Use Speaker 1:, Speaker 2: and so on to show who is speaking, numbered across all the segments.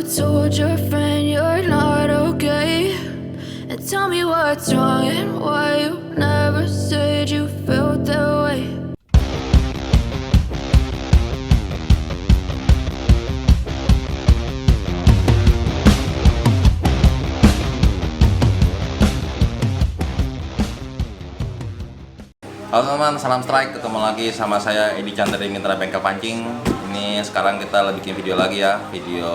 Speaker 1: told your friend you're not okay? And tell me what's wrong and why you never said you felt that way.
Speaker 2: Halo teman, salam strike. Ketemu lagi sama saya Edi Chan dari Mitra Bengkel Pancing. Ini sekarang kita bikin video lagi ya. Video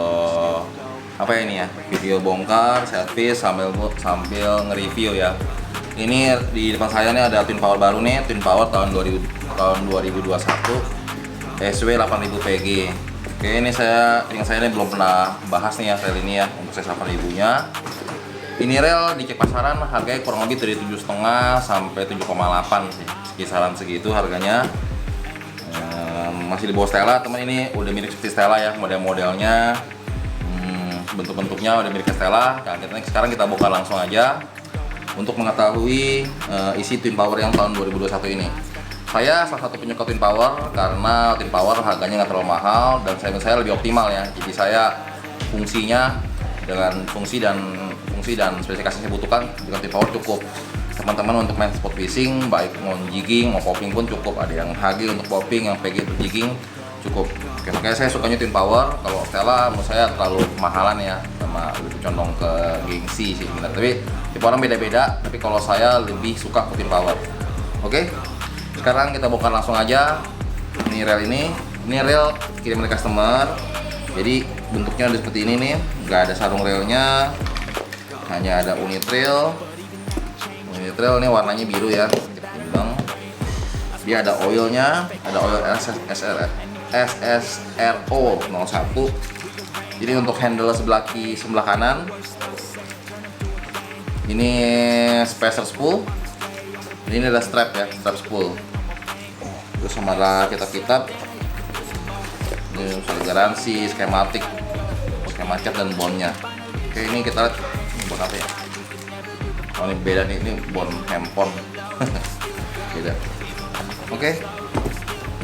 Speaker 2: apa ya ini ya? Video bongkar, servis sambil nge-review ya. Ini di depan saya nih ada Twin Power baru nih, Twin Power tahun 2021 SW 8000 PG. Oke, ini saya ini belum pernah bahas nih ya rel ini ya untuk saya 8000 nya. Ini rel dicek pasaran harganya kurang lebih dari 7,5 sampai 7,8 sih, kisaran segitu harganya. Masih di bawah Stella, teman. Ini udah mirip seperti Stella ya, model-modelnya, bentuk-bentuknya udah mirip Stella. Nah, sekarang kita buka langsung aja untuk mengetahui isi Twin Power yang tahun 2021 ini. Saya salah satu penyuka Twin Power karena Twin Power harganya nggak terlalu mahal dan saya lebih optimal ya. Jadi saya fungsinya dengan fungsi dan spesifikasi yang saya butuhkan dengan Twin Power cukup. Teman-teman untuk main spot fishing, baik mau jigging mau popping pun cukup. Ada yang HG untuk popping, yang PG untuk jigging cukup. Oke, makanya saya sukanya Twin Power. Kalau Stella menurut saya terlalu mahalan ya, sama lebih condong ke gengsi sih benar. Tapi tipe orang beda-beda, tapi kalau saya lebih suka Twin Power. Oke, sekarang kita bongkar langsung aja. Ini rel kirim dari customer. Jadi bentuknya udah seperti ini nih, nggak ada sarung relnya, hanya ada unit rel. Unit rel ini warnanya biru ya, kita timbang. Dia ada oilnya, ada oil SSRO 01. Jadi untuk handle sebelah kanan ini spacer spool. Ini ada strap ya, strap spool. Terus sama kitab ini soal garansi, skematik, cat dan bondnya. Oke, ini kita lihat bond apa ya? Oh, ini beda nih, ini bond handphone. Beda. Oke,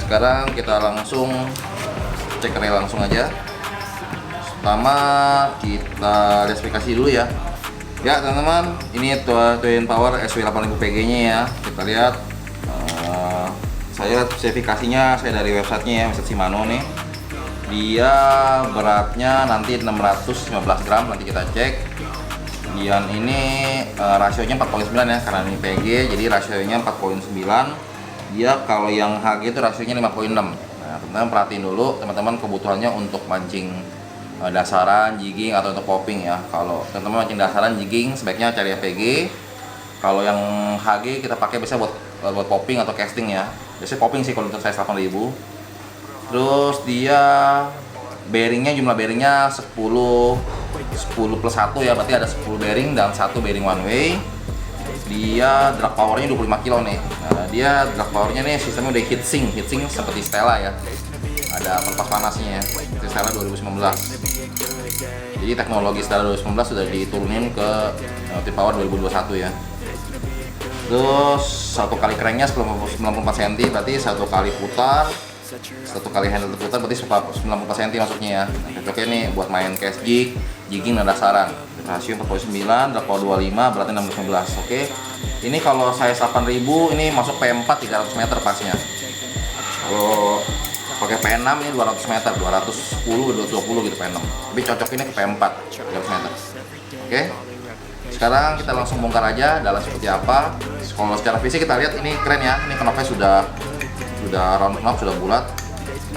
Speaker 2: sekarang kita langsung cek rel langsung aja. Pertama kita lihat spesifikasi dulu ya. Ya teman-teman, ini Twin Power SW 8000 PG nya ya. Kita lihat saya spesifikasinya saya dari websitenya ya, website Shimano nih. Dia beratnya nanti 615 gram, nanti kita cek. Kemudian ini rasionya 4,9 ya, karena ini PG jadi rasionya 4,9. Dia kalau yang HG itu rasionya 5,6. Nah, teman-teman perhatiin dulu teman-teman kebutuhannya untuk mancing dasaran, jigging atau untuk popping ya. Kalau teman-teman mancing dasaran, jigging sebaiknya cari yang PG. Kalau yang HG kita pakai biasanya buat popping atau casting ya. Biasanya popping sih kalau untuk size 8000. Terus dia bearingnya, jumlah bearingnya 10 plus 1 ya, berarti ada 10 bearing dan 1 bearing one way. Dia drag powernya 25 kilo nih. Nah, dia drag powernya nih sistemnya udah heatsink seperti Stella ya. Ada pelepas panasnya ya, seperti Stella 2019. Jadi teknologi Stella 2019 sudah diturunin ke Twin Power 2021 ya. Terus satu kali cranknya 94 cm, berarti satu kali handle terputar berarti 94 cm masuknya ya. Nah, cocoknya nih buat main cast jig, jigging dan dasaran. Rasio 4,9, drag power 25, berarti 615. Oke. Ini kalau saya 8000 ini masuk P4 300 meter pasnya. Kalau pakai P6 ini 200 meter, 210 220 gitu P6. Tapi cocok ini ke P4 300 meter. Oke. Sekarang kita langsung bongkar aja dalam seperti apa. Kalau secara fisik kita lihat ini keren ya. Ini knopnya sudah round knob, sudah bulat.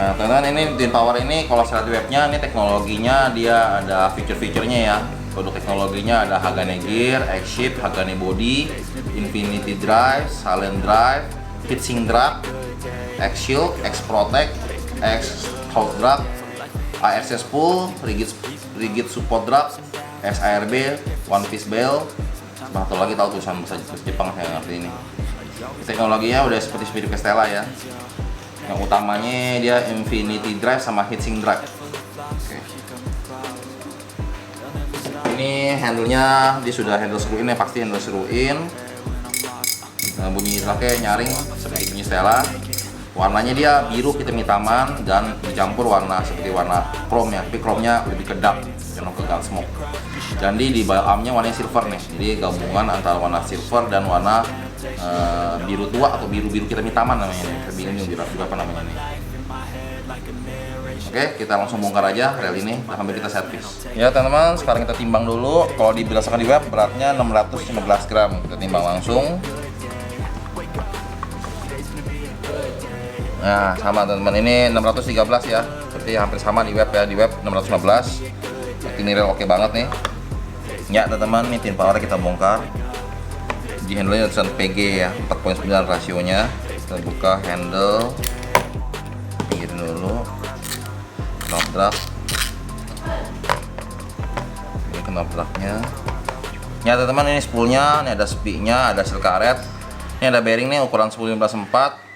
Speaker 2: Nah teman-teman, ini Twin Power ini kalau secara di webnya ini teknologinya dia ada fitur-fiturnya ya. Produk teknologinya ada Hagane Gear, X-Shift, Hagane Body, Infinity Drive, Silent Drive, Heatsink Drag, X-Shield, X-Protect, X-Throat Drag, ARC Spool, Rigid Support Drag, SARB, One Piece Bell. Satu lagi tahu tulisan bahasa Jepang saya ngerti ini. Teknologinya udah seperti Stella ya. Yang utamanya dia Infinity Drive sama Heatsink Drag. Oke. Ini handle-nya dia sudah handle screw in ya, pasti handle screw in. Nah, bunyi dragnya nyaring seperti bunyi Stella. Warnanya dia biru hitam-hitaman dan dicampur warna seperti warna chrome ya, tapi chrome-nya lebih ke dark, cenderung ke dark smoke. Jadi di armnya warnanya silver nih, jadi gabungan antara warna silver dan warna biru tua atau biru-biru hitam-hitaman namanya nih. Saya bingung biru apa namanya nih. Oke, kita langsung bongkar aja rel ini sambil kita servis. Ya teman-teman, sekarang kita timbang dulu. Kalau berdasarkan di web beratnya 615 gram. Kita timbang langsung. Nah, sama teman-teman, ini 613 ya. Seperti hampir sama di web ya, di web 615. Ini rel oke banget nih. Ya teman-teman, ini tin power kita bongkar. Di handle-nya tulisan PG ya, 4.9 rasionya. Kita buka handle. Pinggirin dulu. Knobdrak. Ini knobdraknya. Ya teman-teman, ini spoolnya, ini ada spiknya, ada seal karet. Ini ada bearing nih ukuran 10-15-4.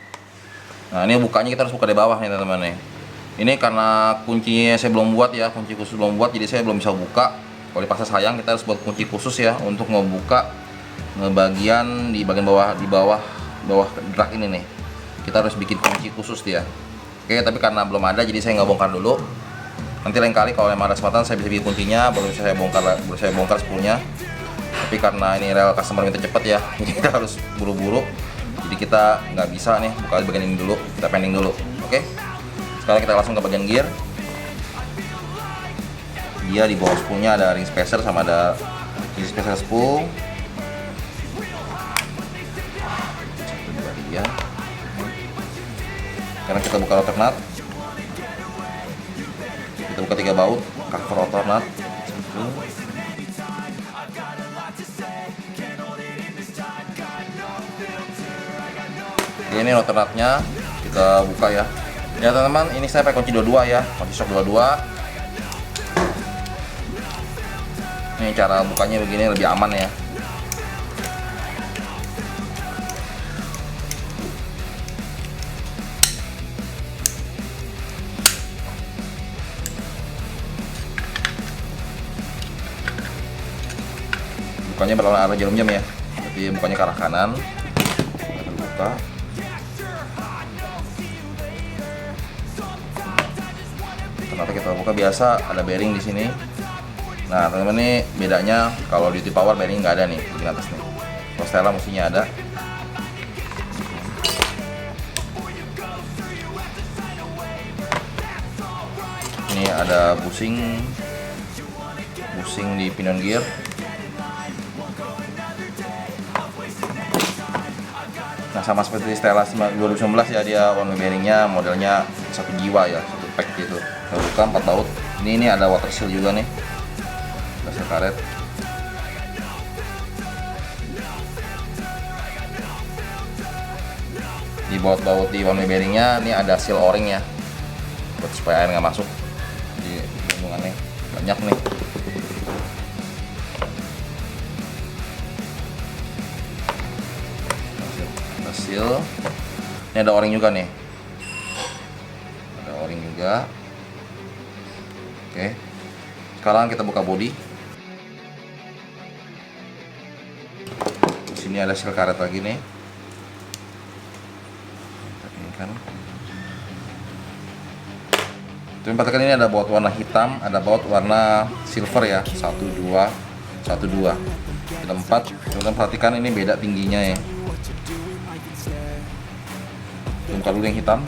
Speaker 2: Nah, ini bukanya kita harus buka dari bawah nih teman-teman nih. Ini karena kuncinya saya belum buat ya, kunci khusus belum buat, jadi saya belum bisa buka. Kalau dipaksa sayang, kita harus buat kunci khusus ya untuk ngebuka bagian di bagian bawah, di bawah drag ini nih. Kita harus bikin kunci khusus dia. Oke, tapi karena belum ada, jadi saya nggak bongkar dulu. Nanti lain kali kalau memang ada kesempatan saya bisa bikin kuncinya, baru saya bongkar spoolnya. Tapi karena ini rel customer minta cepet ya, jadi kita harus buru-buru. Jadi kita nggak bisa nih buka bagian ini dulu, kita pending dulu. Oke, sekarang kita langsung ke bagian gear. Dia di bawah spoolnya ada ring spacer sama ada ring spacer spool. Ya. Sekarang kita buka rotor nut. Kita buka 3 baut cover rotor nut. Ini rotor nutnya kita buka ya. Ya teman-teman, ini saya pakai kunci 22 ya, kunci shock 22. Ini cara bukanya begini lebih aman ya. Bukanya berlawanan arah jarum jam ya. Jadi bukanya ke arah kanan. Kita buka. Kenapa kita buka? Biasa ada bearing di sini. Nah teman-teman, ini bedanya kalau di T-Power bearing nggak ada nih di atas nih. Kalau Stella mestinya ada. Ini ada bushing di pinion gear. Nah sama seperti Stella 2019 ya, dia one way bearingnya modelnya 1 jiwa ya, 1 pack gitu. Kita buka 4 baut. Ini ada water seal juga nih, ada seal karet. Di baut-baut di one way bearingnya ini ada seal o-ring ya, buat supaya air nggak masuk di hubungannya. Banyak nih. Seal. Ini ada o-ring juga nih. Ada o-ring juga. Oke. Sekarang kita buka bodi. Di sini ada seal karet lagi nih. Ini kan. Tempatkan ini ada baut warna hitam, ada baut warna silver ya. 1 2 1 2. Ada 4. Teman-teman perhatikan ini beda tingginya ya. Buka dulu yang hitam.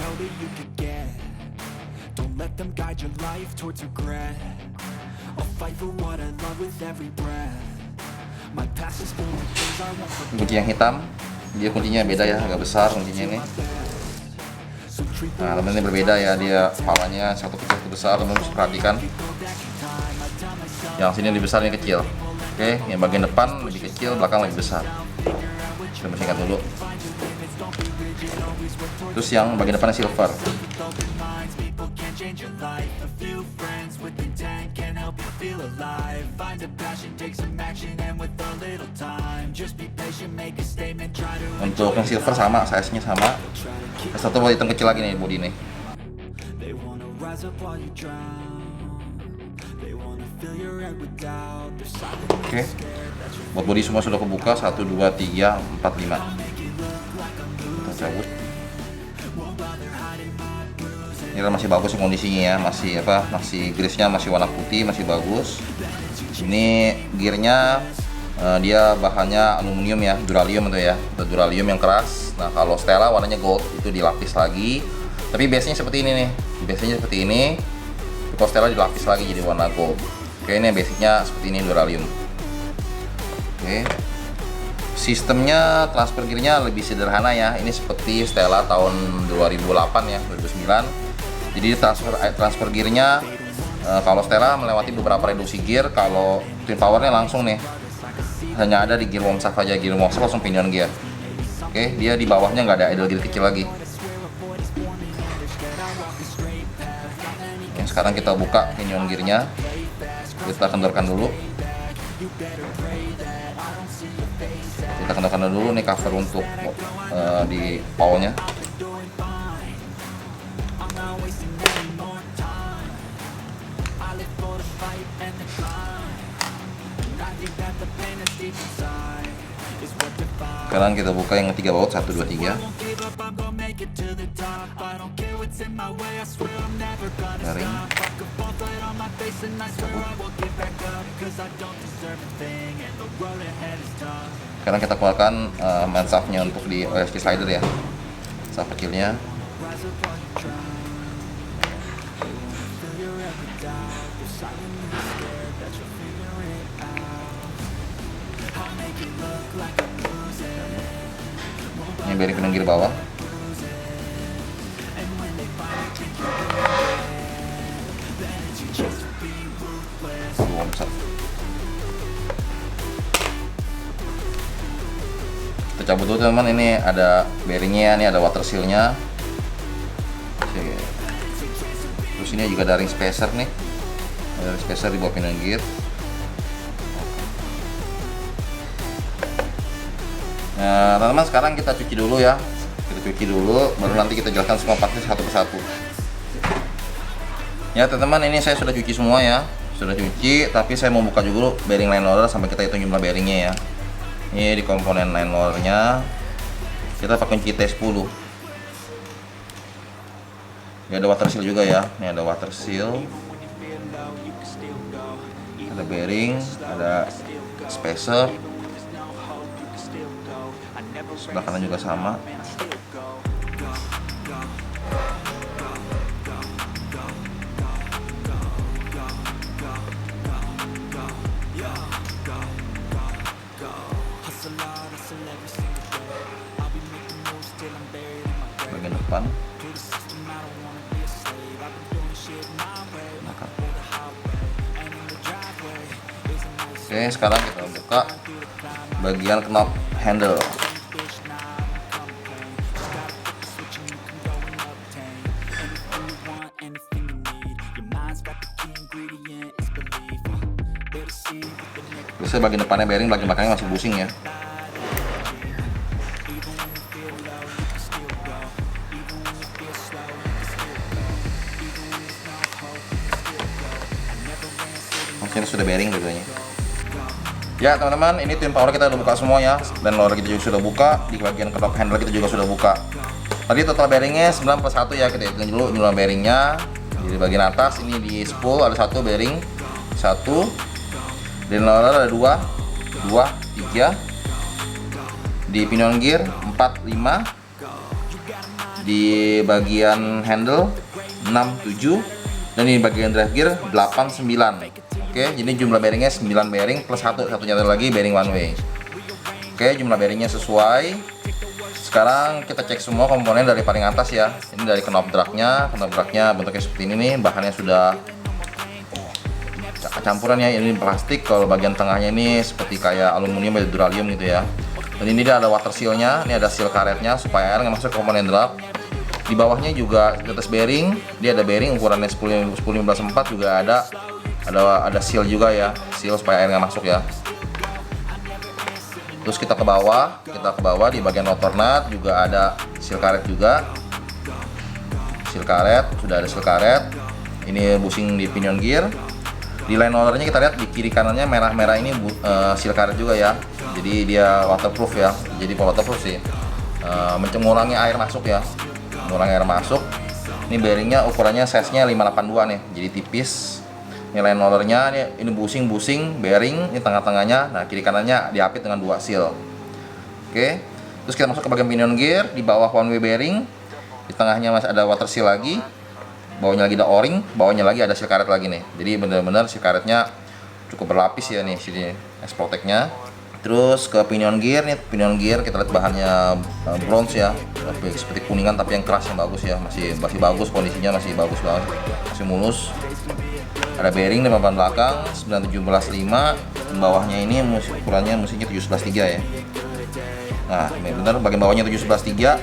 Speaker 2: Kunci yang hitam, dia kuncinya beda ya, agak besar kuncinya ini. Nah teman-teman, ini berbeda ya, dia palanya satu kecil satu besar, teman-teman harus perhatikan. Yang sini lebih besar, ini kecil. Oke, yang bagian depan lebih kecil, belakang lebih besar. Kita bersihkan dulu. Terus yang bagian depannya silver. Untuk yang silver sama, size-nya sama. Satu buat hitam kecil lagi nih bodi nih. Oke. Buat bodi semua sudah kebuka. 1 2 3 4 5. Kita cabut. Ini masih bagus kondisinya ya, masih grease-nya masih warna putih, masih bagus. Ini gearnya dia bahannya aluminium ya, duralium itu ya, duralium yang keras. Nah kalau Stella warnanya gold, itu dilapis lagi. Tapi biasanya seperti ini nih, biasanya seperti ini. Kalau Stella dilapis lagi jadi warna gold. Oke, ini basicnya seperti ini, duralium. Oke, sistemnya transfer gearnya lebih sederhana ya. Ini seperti Stella tahun 2008 ya, 2009. Jadi transfer gearnya kalau Stella melewati beberapa reduksi gear, kalau twin powernya langsung nih, hanya ada di gear warm shaft aja, gear warm shaft langsung pinion gear. Oke, dia di bawahnya nggak ada idle gear kecil lagi. Oke, sekarang kita buka pinion gearnya, kita kendorkan dulu. Kita kendorkan dulu nih cover untuk di paulnya. Sekarang kita buka yang ketiga baut, 1, 2, 3. Garing. Sekarang kita keluarkan main shaftnya untuk di OSG slider ya, shaft kecilnya. Ini bearing pinggir bawah. Kita cabut dulu teman-teman, ini ada bearingnya, ini ada water seal-nya. Terus ini juga ada ring spacer nih, ada ring spacer di bawah pinion gear. Nah teman-teman, sekarang kita cuci dulu ya, baru nanti kita jelaskan semua partnya satu persatu. Ya teman-teman, ini saya sudah cuci semua ya, sudah cuci, tapi saya mau buka dulu bearing line loader sampai kita hitung jumlah bearingnya ya. Ini di komponen line loadernya kita pakai kunci T10. Ini ada water seal juga ya, ini ada water seal, ada bearing, ada spacer. Sebelah kanan juga sama. Bagian depan. Oke, sekarang kita buka bagian knob handle. Biasanya bagian depannya bearing, bagian belakangnya masih busing ya. Mungkin sudah bearing dua-duanya. Ya teman-teman, ini twin power kita udah buka semua ya, dan loader kita juga sudah buka. Di bagian knob handle kita juga sudah buka. Tadi total bearingnya 9 plus 1 ya, kita hitung dulu jumlah bearingnya. Di bagian atas ini di spool ada 1 bearing, 1. Di loader ada 2, 3. Di pinion gear 4, 5. Di bagian handle 6, 7. Dan di bagian drive gear 8, 9. Oke, jadi jumlah bearingnya 9 bearing plus satunya lagi bearing one way. Oke, jumlah bearingnya sesuai. Sekarang kita cek semua komponen dari paling atas ya. Ini dari knob dragnya bentuknya seperti ini nih, bahannya sudah campuran ya. Ini plastik, kalau bagian tengahnya ini seperti kayak aluminium atau duralium gitu ya. Dan ini dia ada water seal-nya, ini ada seal karetnya supaya air nggak masuk ke komponen drag. Di bawahnya juga di atas bearing, dia ada bearing ukurannya 10-15-4 juga ada seal juga ya, seal supaya air nggak masuk ya. Terus kita ke bawah di bagian rotor nut juga ada seal karet juga. Sudah ada seal karet. Ini bushing di pinion gear. Di line holdernya kita lihat di kiri kanannya merah-merah ini seal karet juga ya. Jadi dia waterproof ya. Jadi waterproof sih. Mengurangi air masuk ya. Mengurangi air masuk. Ini bearingnya ukurannya size-nya 582 nih, jadi tipis. Ini line rollernya, ini busing bearing, ini tengah-tengahnya. Nah, kiri kanannya diapit dengan 2 seal. Oke. Terus kita masuk ke bagian pinion gear, di bawah one way bearing. Di tengahnya masih ada water seal lagi. Bawahnya lagi ada o-ring, bawahnya lagi ada seal karet lagi nih. Jadi benar-benar seal karetnya cukup berlapis ya nih sini S-Protect-nya. Terus ke pinion gear nih, pinion gear kita lihat bahannya bronze ya, seperti kuningan tapi yang keras yang bagus ya, masih bagus kondisinya, masih bagus banget, masih mulus. Ada bearing di bagian belakang 9175, bawahnya ini ukurannya mesinnya 173 ya. Nah, benar bagian bawahnya 173,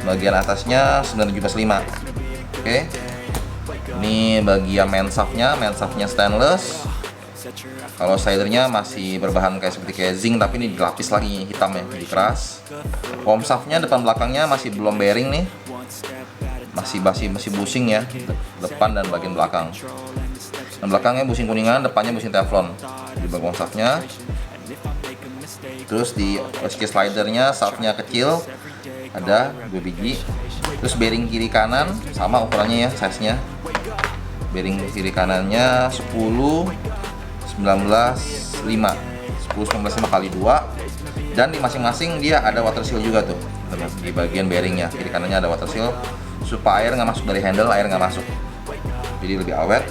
Speaker 2: bagian atasnya 9175. Oke. Ini bagian main shaftnya stainless. Kalau slidernya masih berbahan kayak zinc, tapi ini dilapis lagi hitam ya, jadi keras. Worm shaftnya depan belakangnya masih belum bearing nih, masih busing ya, depan dan bagian belakang. Dan belakangnya busing kuningan, depannya busing teflon di bagian worm shaftnya. Terus di OSK slidernya shaftnya kecil, ada 2 biji. Terus bearing kiri kanan sama ukurannya ya, size-nya. Bearing kiri kanannya 10 19 5 kali 2, dan di masing-masing dia ada water seal juga tuh di bagian bearingnya. Kiri kanannya ada water seal supaya air nggak masuk dari handle, air nggak masuk, jadi lebih awet.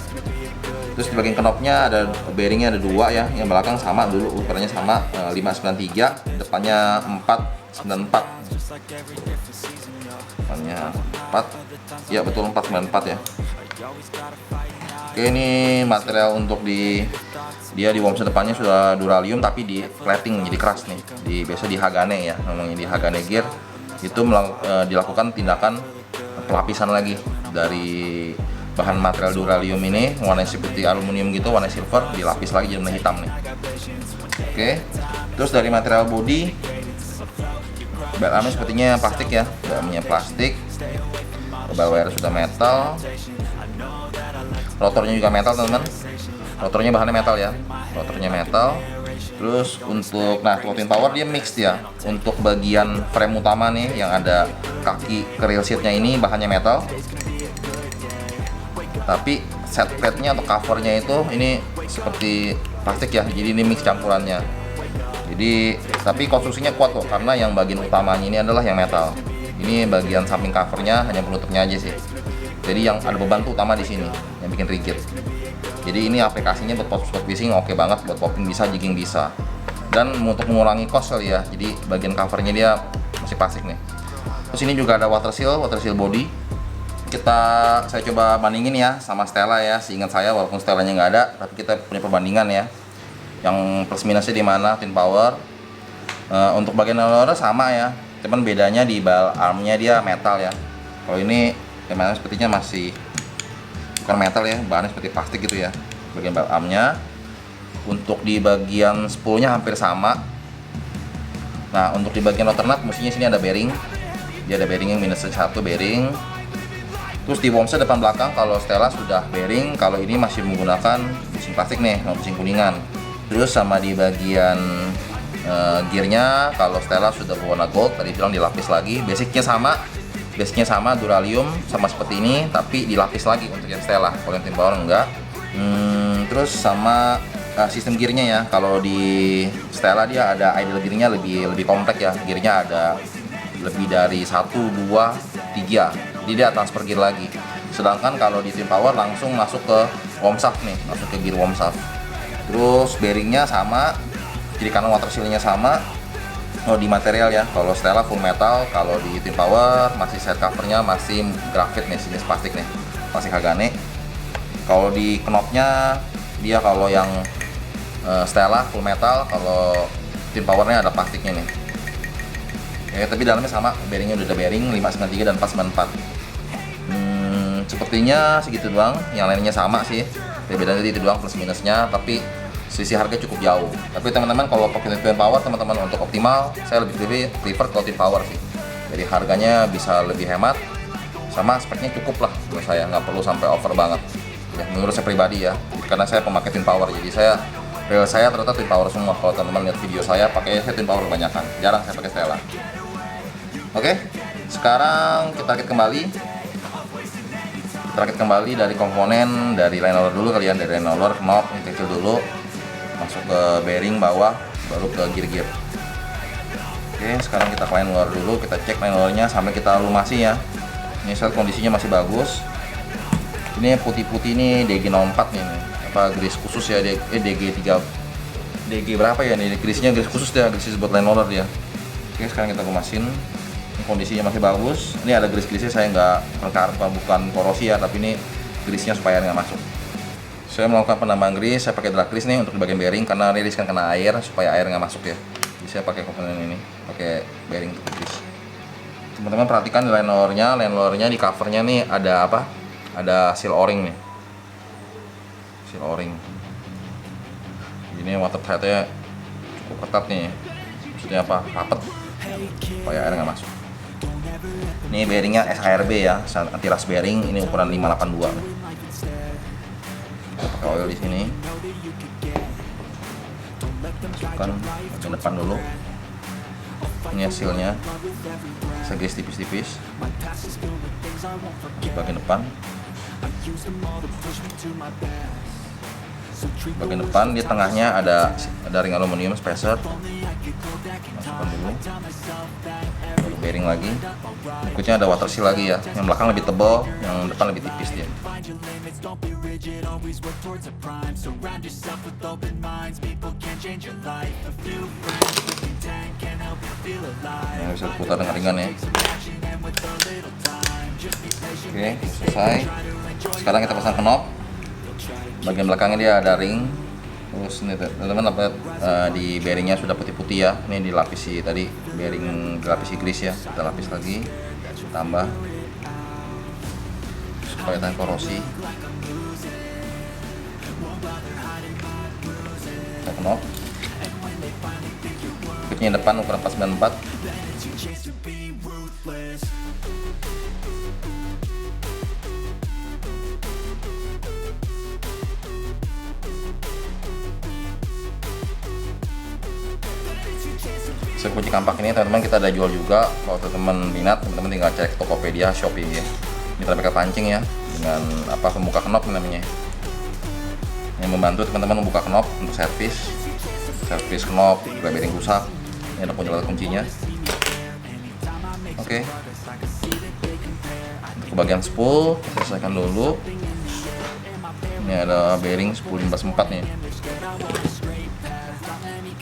Speaker 2: Terus di bagian knopnya ada bearingnya ada 2 ya, yang belakang sama dulu ukurannya sama 593, depannya 494, depannya 4 ya, betul 494 ya. Oke, ini material untuk dia di worm shaft depannya sudah duralium tapi di plating jadi keras nih. Biasa di Hagane ya, namanya di Hagane Gear itu dilakukan tindakan pelapisan lagi dari bahan material duralium ini, warna seperti aluminium gitu, warna silver, dilapis lagi jadi warna hitam nih. Oke. Terus dari material body, bel armnya sepertinya plastik ya, dalamnya plastik. Bel wire sudah metal. Rotornya juga metal teman-teman, rotornya bahannya metal ya, rotornya metal. Terus untuk twin power dia mixed ya. Untuk bagian frame utama nih yang ada kaki ke rail seatnya ini bahannya metal, tapi set padnya atau covernya itu ini seperti plastik ya, jadi ini mix campurannya. Jadi tapi konstruksinya kuat kok, karena yang bagian utamanya ini adalah yang metal. Ini bagian samping covernya hanya penutupnya aja sih. Jadi yang ada beban tuh utama di sini yang bikin rigid. Jadi ini aplikasinya buat spot fishing oke banget, buat popping bisa, jigging bisa. Dan untuk mengurangi cost kali ya, jadi bagian covernya dia masih plastik nih. Terus ini juga ada water seal body. Saya coba bandingin ya sama Stella ya. Seingat saya walaupun Stellanya nggak ada, tapi kita punya perbandingan ya. Yang plus minusnya di mana twin power. Untuk bagian roller sama ya, cuman bedanya di bal armnya dia metal ya. Kalau ini memang sepertinya masih bukan metal ya, bahannya seperti plastik gitu ya bagian bal armnya. Untuk di bagian spoolnya hampir sama. Nah, untuk di bagian rotor nut mestinya sini ada bearing, dia ada bearing yang minus 1 bearing. Terus di worm shaft depan belakang kalau Stella sudah bearing, kalau ini masih menggunakan busing plastik nih, busing kuningan. Terus sama di bagian gearnya kalau Stella sudah berwarna gold, tadi bilang dilapis lagi. Basicnya sama duralium sama seperti ini, tapi dilapis lagi untuk yang Stella. Kalau yang twin power enggak. Terus sama sistem gearnya ya, kalau di Stella dia ada idle gearnya lebih kompleks ya, gearnya ada lebih dari 1, 2, 3, jadi dia transfer gear lagi. Sedangkan kalau di twin power langsung masuk ke worm shaft nih, masuk ke gear worm shaft. Terus bearingnya sama, kiri kanan water seal-nya sama. Oh, di material ya, kalau Stella full metal, kalau di twin power masih side covernya masih grafit nih, jenis plastik nih, masih Hagane. Kalau di knopnya dia kalau yang Stella full metal, kalau twin powernya ada plastiknya nih. Ya, tapi dalamnya sama, bearingnya udah ada bearing 593 dan 494. Sepertinya segitu doang, yang lainnya sama sih. Bedanya itu doang plus minusnya, tapi sisi harga cukup jauh. Tapi teman-teman kalau pakai twin power, teman-teman untuk optimal, saya lebih prefer ke twin power sih. Jadi harganya bisa lebih hemat, sama speknya cukup lah menurut saya, nggak perlu sampai over banget. Ya, menurut saya pribadi ya, karena saya pemakai twin power, jadi reel saya ternyata twin power semua. Kalau teman-teman lihat video saya saya twin power kebanyakan, jarang saya pakai Stella. Oke, sekarang kita rakit kembali. Kita rakit kembali dari komponen, dari line roller dulu kalian, dari line roller, knob yang kecil dulu, masuk ke bearing bawah, baru ke gear-gear. Oke, sekarang kita ke line roller dulu, kita cek line rollernya sampai kita lumasi ya. Ini saat kondisinya masih bagus. Ini putih-putih ini DG04 nih, apa grease khusus ya, DG berapa ya nih, grease-nya grease khusus ya, grease buat line roller ya. Oke, sekarang kita kemasin. Ini kondisinya masih bagus. Ini ada grease-grease, saya nggak bukan korosi ya, tapi ini grease-nya supaya air nggak masuk. Saya melakukan penambahan grease, saya pakai drag grease nih untuk di bagian bearing karena ini riskan kena air, supaya air nggak masuk ya. Jadi saya pakai komponen ini, pakai bearing untuk grease. Teman-teman perhatikan di line rollernya di covernya nih ada apa? Ada seal o-ring nih, seal o-ring. Ini watertight-nya cukup ketat nih, maksudnya apa? Rapet, supaya air nggak masuk. Ini bearingnya SHRB ya, anti rust bearing. Ini ukuran 582 nih. Kita pakai oil di sini. Masukkan bagian depan dulu. Ini hasilnya. Saya grease tipis-tipis. Masuk bagian depan. Bagian depan di tengahnya ada ring aluminium spacer. Masukkan dulu. Baru bearing lagi. Berikutnya ada water seal lagi ya. Yang belakang lebih tebal, yang depan lebih tipis dia. Yang bisa putar dengan ringan ya. Oke, selesai. Sekarang kita pasang knob. Bagian belakangnya dia ada ring. Terus ini teman-teman dapat di bearingnya sudah putih-putih ya. Ini dilapisi tadi, bearing dilapisi grease ya. Kita lapis lagi, tambah supaya tahan korosi. Kita knob. Berikutnya depan ukuran 494. Kunci kampak ini teman-teman kita ada jual juga. Kalau teman-teman minat, teman-teman tinggal cek Tokopedia, Shopee ya. Ini terpakai pancing ya, dengan apa, pembuka knob namanya. Yang membantu teman-teman membuka knob untuk servis knob, juga bearing rusak. Ini ada kuncinya. Oke. Untuk bagian spool kita selesaikan dulu. Ini ada bearing 1054 nih.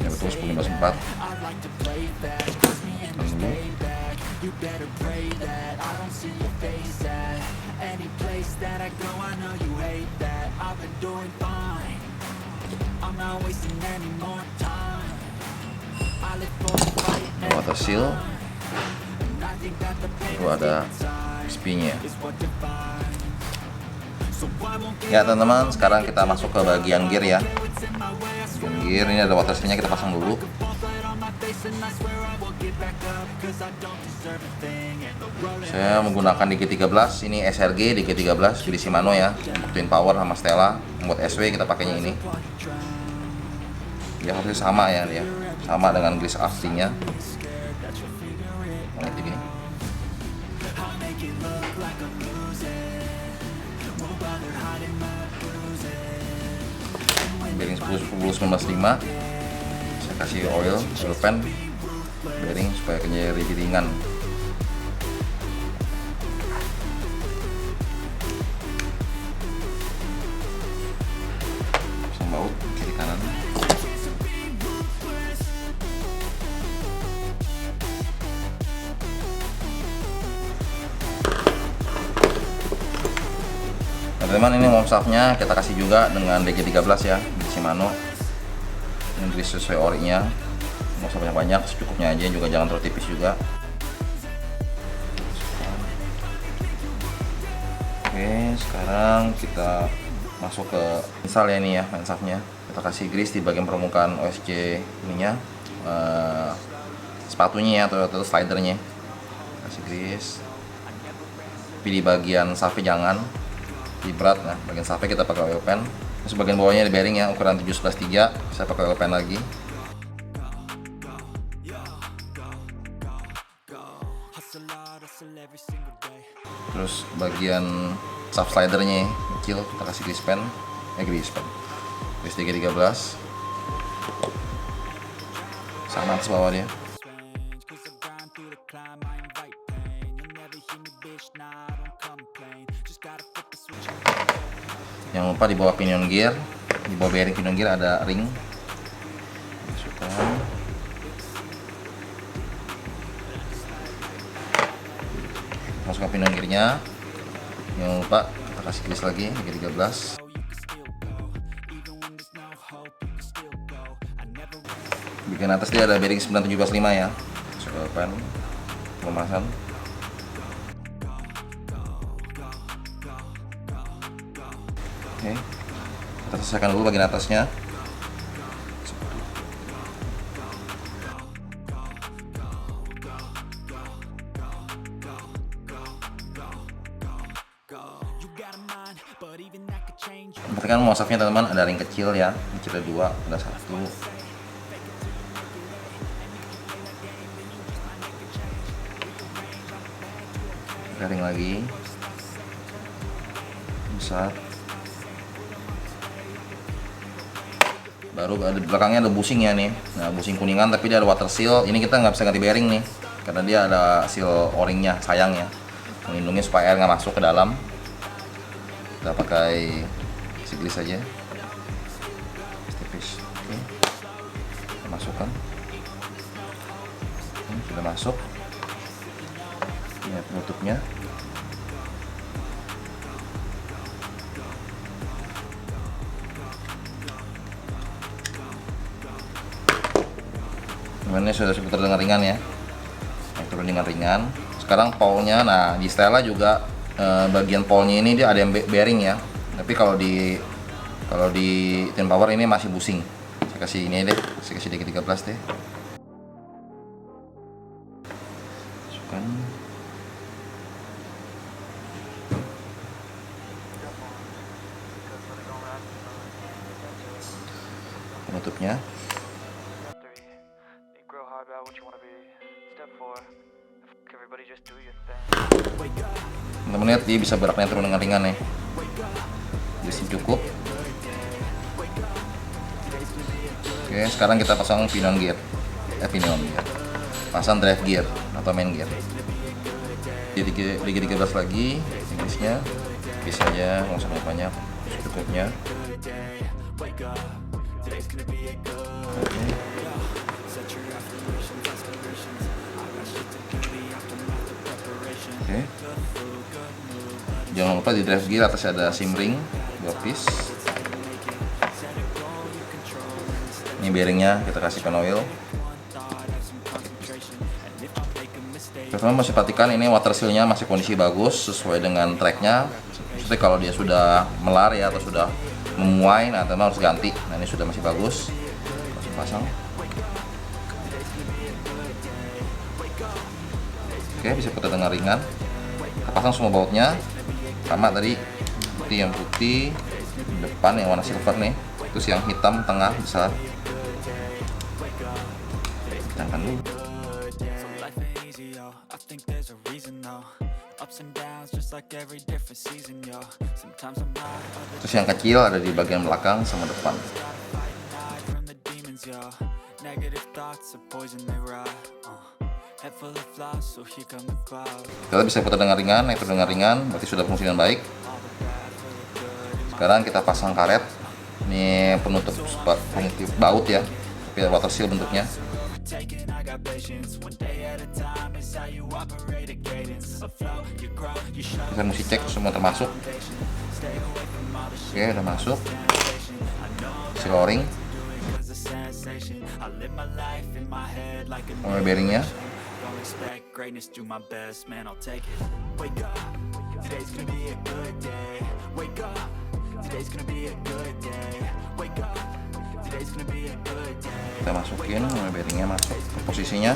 Speaker 2: Ya betul, 1054. Dulu. Water seal. Itu ada spinnya. Ya teman-teman, sekarang kita masuk ke bagian gear ya. Bagian gear ini ada water seal-nya, kita pasang dulu. Saya menggunakan DG13, ini SRG DG13 dari Shimano ya, untuk twin power sama Stella. Buat SW kita pakainya ini. Ya harusnya sama ya dia, sama dengan grease aslinya. Seperti gini. Bearing 10195. Saya kasih oil pen bearing supaya kerjanya lebih ringan. Pasang baut kiri kanan. Nah, teman-teman, ini mom shaftnya kita kasih juga dengan DG13 ya, di Shimano. Ini grease sesuai orinya. Nggak usah banyak-banyak, secukupnya aja, juga jangan terlalu tipis juga. Oke, sekarang kita masuk ke install ya, ini ya main shaftnya. Kita kasih grease di bagian permukaan OSC ininya, sepatunya ya, atau slidernya. Kasih grease. Tapi di bagian shaftnya jangan, di berat. Nah, bagian shaftnya kita pakai oil pen. Terus bagian bawahnya di bearing ya, ukuran 7/3, saya pakai oil pen lagi. Terus bagian shaft slidernya kecil, kita kasih grease pen, grease 313 sama atas bawah dia. Jangan lupa di bawah pinion gear, di bawah bearing pinion gear ada ring. Masukkan pinion gearnya. Jangan lupa kita kasih grease lagi, 313. Bagian atas dia ada bearing 9715 ya. Masukkan pemasan. Oke, kita selesaikan dulu bagian atasnya. Perhatikan mosafnya teman-teman, ada ring kecil ya, kecil ada 2, ada 1. Ring lagi besar. Baru ada belakangnya ada bushing ya nih. Nah, bushing kuningan tapi dia ada water seal. Ini kita nggak bisa ganti bearing nih karena dia ada seal o-ringnya, sayang ya, melindungi supaya air nggak masuk ke dalam. Kita pakai siglis saja. Tipis. Oke. Kita masukkan. Ini sudah masuk. Ini penutupnya. Ini sudah seputar dengan ringan ya. Turun dengan ringan. Sekarang pole-nya, nah di Stella juga bagian pole-nya ini dia ada yang bearing ya. Tapi kalau di Twin Power ini masih busing. Saya kasih ini deh, saya kasih D13 deh. Masukkan. Penutupnya. Teman-teman lihat dia bisa beraknya turun dengan ringan ya. Jadi cukup. Oke, sekarang kita pasang pinion gear. Pasang drive gear atau main gear. Di 13 lagi, Inggrisnya bisa aja, nggak usah banyak, cukupnya. Oke. Jangan lupa di drive gear atas ada sim ring 2 piece. Ini bearingnya kita kasih pen oil. Teman-teman masih perhatikan ini water seal-nya masih kondisi bagus sesuai dengan tracknya. Jadi kalau dia sudah melar ya atau sudah memuai, nah teman harus ganti. Nah ini sudah masih bagus. Langsung pasang. Oke, bisa putar dengan ringan. Kita pasang semua bautnya. Sama tadi yang putih depan yang warna silver nih, terus yang hitam tengah besar. Angkat dulu. Terus yang kecil ada di bagian belakang sama depan. Kita bisa putar dengan ringan, itu dengan ringan, berarti sudah fungsi dengan baik. Sekarang kita pasang karet. Ini penutup baut ya, tapi water seal bentuknya. Kita mesti cek semua termasuk. Oke, udah masuk. Seal o-ring. Bearingnya. Kita masukin bearingnya, masuk ke posisinya.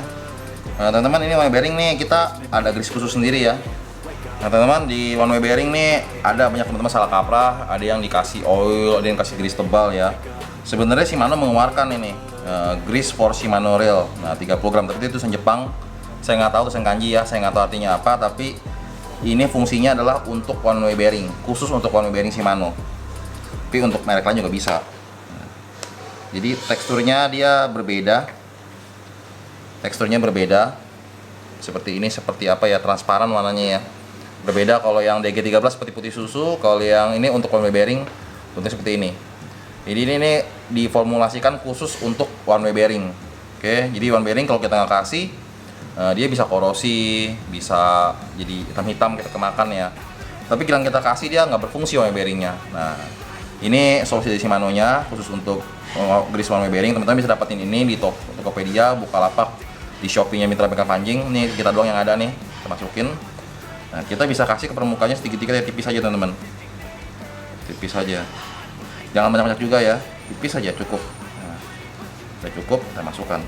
Speaker 2: Nah, teman-teman, ini one way bearing nih kita ada grease khusus sendiri ya. Nah teman-teman, di one way bearing nih ada banyak teman-teman salah kaprah, ada yang dikasih oil, ada yang kasih grease tebal ya. Sebenarnya Shimano mengeluarkan ini grease for Shimano Rail, nah 30 gram, tapi itu tulisan Jepang. Saya nggak tahu tulisan kanji ya, saya nggak tahu artinya apa, tapi Ini fungsinya adalah untuk one way bearing, khusus untuk one way bearing Shimano. Tapi untuk merek lain juga bisa. Jadi teksturnya dia berbeda. Teksturnya berbeda. Seperti ini, seperti apa ya, transparan warnanya ya. Berbeda kalau yang DG13 seperti putih susu, kalau yang ini untuk one way bearing bentuknya seperti ini. Jadi ini diformulasikan khusus untuk one way bearing. Oke, jadi one way bearing kalau kita nggak kasih, dia bisa korosi, bisa jadi hitam-hitam kita kemakan ya. Tapi kalau kita kasih dia nggak berfungsi one way bearingnya. Nah, ini solusi dari Shimano-nya khusus untuk grease one way bearing. Teman-teman bisa dapetin ini di Tokopedia, Bukalapak, di Shopee-nya Mitra Bengkel Pancing. Ini kita doang yang ada nih, kita masukin. Nah, kita bisa kasih ke permukaannya sedikit-sedikit ya, tipis aja teman-teman. Tipis aja. Jangan banyak-banyak juga ya, tipis aja cukup. Nah, udah cukup, kita masukkan.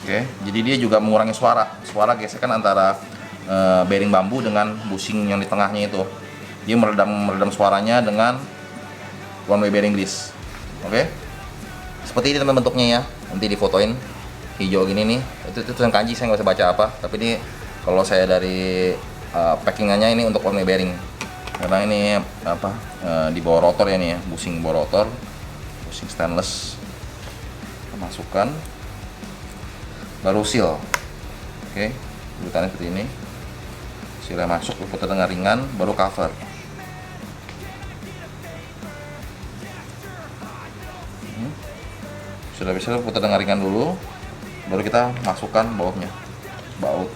Speaker 2: Oke, jadi dia juga mengurangi suara gesekan antara bearing bambu dengan bushing yang di tengahnya itu. Dia meredam suaranya dengan one way bearing grease. Oke, seperti ini teman bentuknya ya. Nanti difotoin hijau gini nih. Itu tulisan kanji, saya nggak bisa baca apa. Tapi ini kalau saya dari packingannya ini untuk one way bearing. Karena ini apa di bawah rotor ya nih ya, bushing bawah rotor, bushing stainless. Kita masukkan, baru seal. Oke, urutannya seperti ini. Sealnya masuk, putar dengan ringan, baru cover. Sudah bisa putar dengan ringan dulu, baru kita masukkan bautnya, baut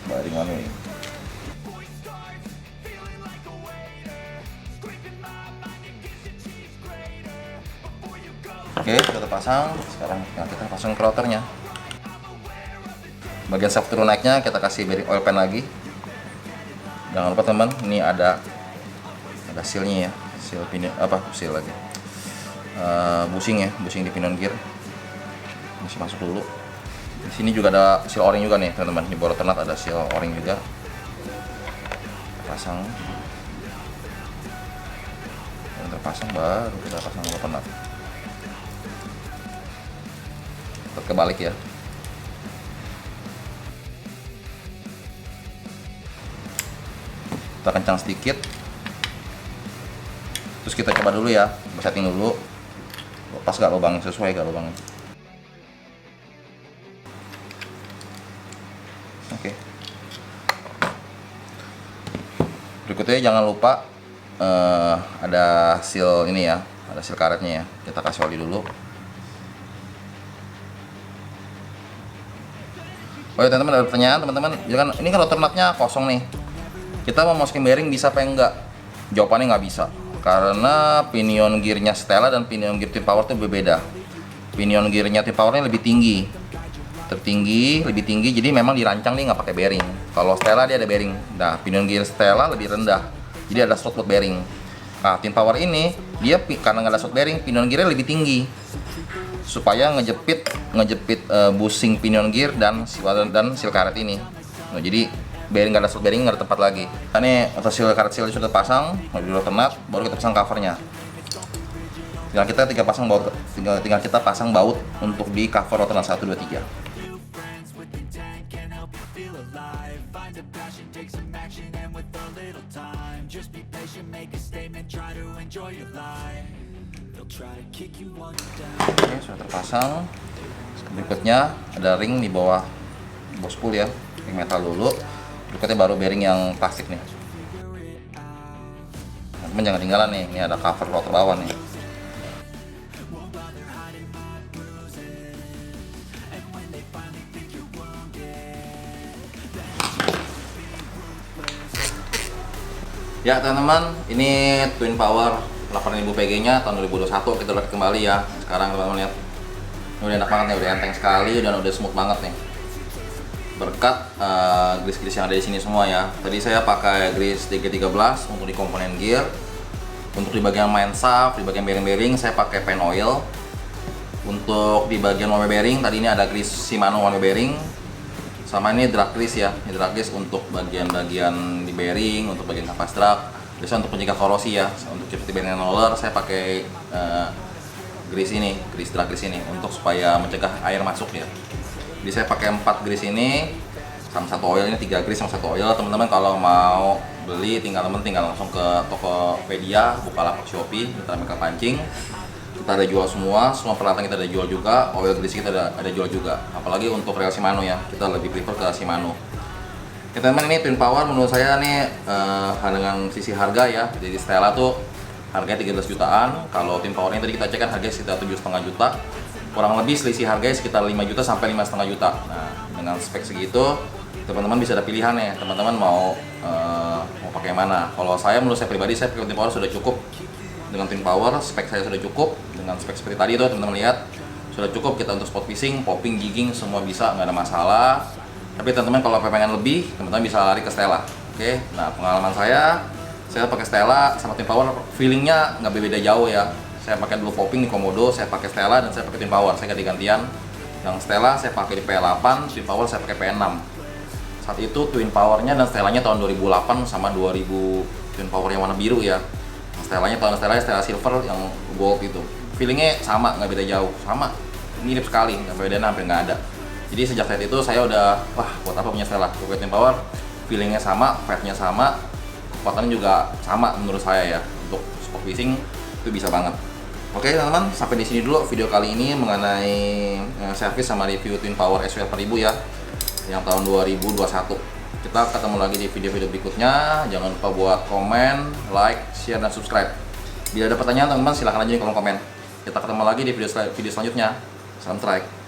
Speaker 2: bearing one way. Oke, kita pasang. Sekarang kita pasang ke rotornya. Bagian shaft turun naiknya kita kasih bearing oil pan lagi. Jangan lupa teman, ini ada sealnya ya, seal pinion seal lagi. Bushing ya, bushing di pinion gear. Masih masuk dulu. Di sini juga ada seal o-ring juga nih teman-teman. Di bawah ternat ada seal o-ring juga. Pasang. Yang terpasang baru kita pasang bawah ternat. Kebalik ya. Kita kencang sedikit. Terus kita coba dulu ya, setting dulu. Pas gak lubang, sesuai gak lubang. Oke. Berikutnya jangan lupa ada seal ini ya, ada seal karetnya ya. Kita kasih oli dulu. Oh ya teman-teman, ada pertanyaan teman-teman, ini kan rotor nutnya kosong nih. Kita mau masukin bearing bisa apa enggak? Jawabannya nggak bisa, karena pinion gearnya Stella dan pinion gear Twin Power itu berbeda. Pinion gearnya Twin Powernya lebih tinggi, lebih tinggi, jadi memang dirancang nih nggak pakai bearing. Kalau Stella dia ada bearing. Nah, pinion gear Stella lebih rendah, jadi ada slot buat bearing. Nah, Twin Power ini dia karena nggak ada slot bearing, pinion gearnya lebih tinggi, supaya ngejepit bushing pinion gear dan seal karet ini. Nah, jadi bearing nggak ada slot bearing, nggak ada tempat lagi. Nah, ini atas seal karet seal sudah pasang, di rotor nut, baru kita pasang covernya. Tinggal kita pasang baut untuk di cover rotor nut 1, 2, 3. Oke, sudah terpasang. Berikutnya ada ring di bawah spool ya, ring metal dulu. Berikutnya baru bearing yang plastik nih. Teman jangan tinggalan nih, ini ada cover rotor bawah nih. Ya teman-teman, ini Twin Power 8000 PG nya tahun 2021 kita lihat kembali ya. Sekarang teman-teman lihat, udah enak banget nih, udah enteng sekali dan udah smooth banget nih. Berkat grease-grease yang ada di sini semua ya. Tadi saya pakai grease DG13 untuk di komponen gear. Untuk di bagian main shaft, di bagian bearing-bearing saya pakai pen oil. Untuk di bagian one way bearing tadi ini ada grease Shimano one way bearing. Sama ini drag grease ya. Ini drag grease untuk bagian-bagian di bearing, untuk bagian kapas drag. Biasa untuk mencegah korosi ya. Untuk seperti bearing roller saya pakai grease ini, grease drag grease ini untuk supaya mencegah air masuk ya. Jadi saya pakai 4 grease ini. sama satu oil. Ini 3 grease sama satu oil. Teman-teman kalau mau beli tinggal langsung ke Tokopedia, Bukalapak, Shopee, Mitra Mereka Pancing. Kita ada jual semua peralatan kita ada jual juga, oil grease kita ada jual juga. Apalagi untuk reel Shimano ya, kita lebih prefer ke Shimano. Ya teman-teman, ini Twin Power menurut saya nih dengan sisi harga ya. Jadi Stella tuh harganya 13 jutaan. Kalau Twin Power ini tadi kita cek kan harganya sekitar 7,5 juta. Kurang lebih selisih harganya sekitar 5 juta sampai 5,5 juta. Nah, dengan spek segitu teman-teman bisa ada pilihan ya. Teman-teman mau pakai mana? Kalau menurut saya pribadi, saya pakai Twin Power sudah cukup. Dengan Twin Power spek saya sudah cukup. Dengan spek seperti tadi itu teman-teman lihat sudah cukup kita untuk spot fishing, popping, jigging semua bisa, nggak ada masalah. Tapi teman-teman kalau pengen lebih, teman-teman bisa lari ke Stella. Oke, nah pengalaman saya pakai Stella sama Twin Power, feelingnya nggak beda jauh ya. Saya pakai dulu popping di Komodo, saya pakai Stella dan saya pakai Twin Power, saya ganti-gantian. Yang Stella saya pakai di P8, Twin Power saya pakai P6. Saat itu Twin Powernya dan Stellanya tahun 2008 sama 2000 Twin Power yang warna biru ya. Stellanya Stella Silver yang gold itu. Feelingnya sama, nggak beda jauh, sama, mirip sekali, nggak beda, hampir nggak ada. Jadi sejak saat itu saya udah, wah buat apa punya Stella? Pakai Twin Power, feelingnya sama, vibe-nya sama, kekuatannya juga sama menurut saya ya. Untuk sport fishing itu bisa banget. Oke teman-teman, sampai di sini dulu video kali ini mengenai service sama review Twin Power SWL 1000 ya, yang tahun 2021. Kita ketemu lagi di video-video berikutnya. Jangan lupa buat komen, like, share, dan subscribe. Bila ada pertanyaan teman-teman silahkan aja di kolom komen. Kita ketemu lagi di video selanjutnya. Salam strike.